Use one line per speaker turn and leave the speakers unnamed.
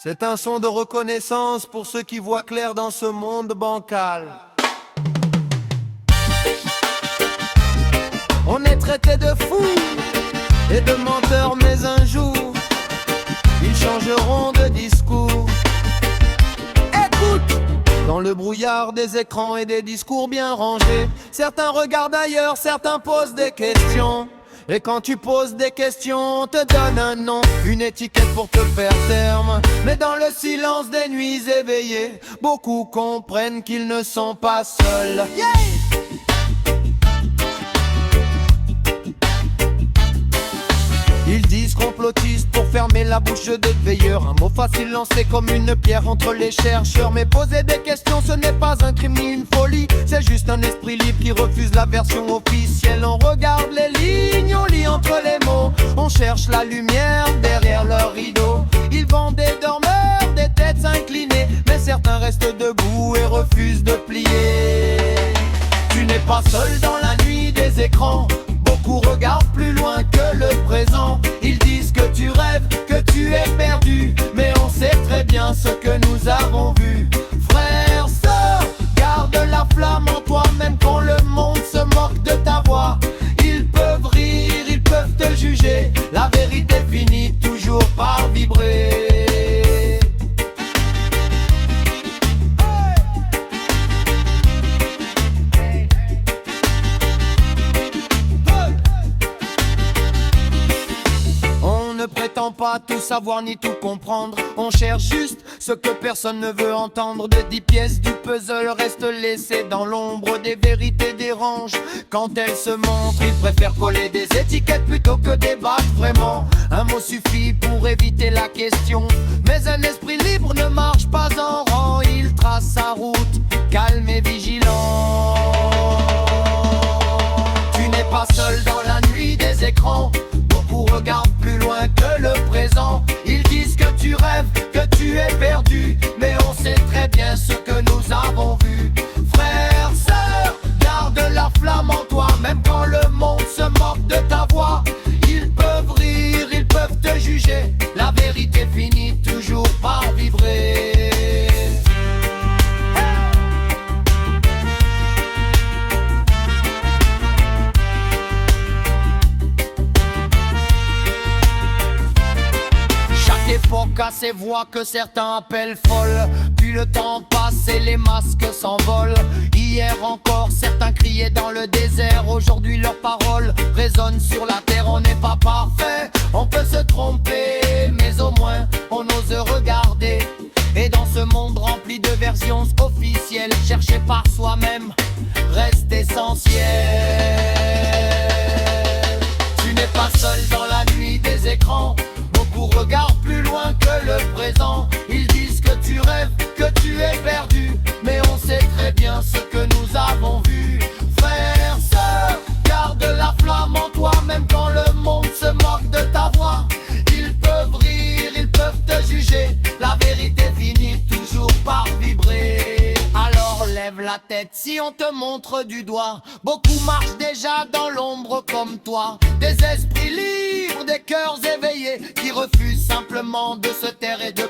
C'est un son de reconnaissance pour ceux qui voient clair dans ce monde bancal. On est traité de fous et de menteurs, mais un jour ils changeront de discours. Écoute, dans le brouillard des écrans et des discours bien rangés, certains regardent ailleurs, certains posent des questions. Et quand tu poses des questions, on te donne un nom, une étiquette pour te faire terme. Mais dans le silence des nuits éveillées, beaucoup comprennent qu'ils ne sont pas seuls. Yeah! Ils disent complotistes pour fermer la bouche des veilleurs. Un mot facile lancé comme une pierre entre les chercheurs. Mais poser des questions, ce n'est pas un crime ni une folie. C'est juste un esprit libre qui refuse la version officielle. On regarde les lignes, on lit entre les mots. On cherche la lumière derrière leurs rideaux. Ils vendent des dormeurs, des têtes inclinées. Mais certains restent debout et refusent de plier. Tu n'es pas seul dans la nuit des écrans. Beaucoup regardent plus loin que le présent. Ils disent que tu rêves, que tu es perdu. Mais on sait très bien ce que nous avons vu. Frères, sœurs, garde la flamme en toi. Même quand le monde se moque de ta voix. Ils peuvent rire, ils peuvent te juger. La vérité finit toujours par vibrer. On ne prétend pas tout savoir ni tout comprendre. On cherche juste ce que personne ne veut entendre. De 10 pièces du puzzle restent laissées dans l'ombre. Des vérités dérangent quand elles se montrent. Ils préfèrent coller des étiquettes plutôt que débattre vraiment. Un mot suffit pour éviter la question. Mais un esprit libre ne marche pas en rang. Il trace sa route, calme et vigilant. Tu n'es pas seul dans la nuit des écrans. Beaucoup regardent plus loin que le présent. Ils disent que tu rêves, que tu es perdu. Mais on sait très bien ce que nous avons vu. Frères, sœurs, garde la flamme en toi. Même quand le monde se moque de ta voix. Ils peuvent rire, ils peuvent te juger. La vérité finit toujours par vibrer. Époque à ces voix que certains appellent folles. Puis le temps passe et les masques s'envolent. Hier encore certains criaient dans le désert. Aujourd'hui leurs paroles résonnent sur la terre. On n'est pas parfait, on peut se tromper, mais au moins on ose regarder. Et dans ce monde rempli de versions officielles, chercher par soi-même reste essentiel. Tu n'es pas seul dans la nuit des écrans. Beaucoup regardent plus loin que le présent. Ils disent que tu rêves, que tu es perdu. Mais on sait très bien ce que nous avons vu. Frères, sœurs, garde la flamme en toi. Même quand le monde se moque de ta voix. Ils peuvent rire, ils peuvent te juger. La vérité finit toujours par vibrer. Alors lève la tête si on te montre du doigt. Beaucoup marchent déjà dans l'ombre comme toi. Des esprits libres, des cœurs éveillés qui refusent simplement de se taire et de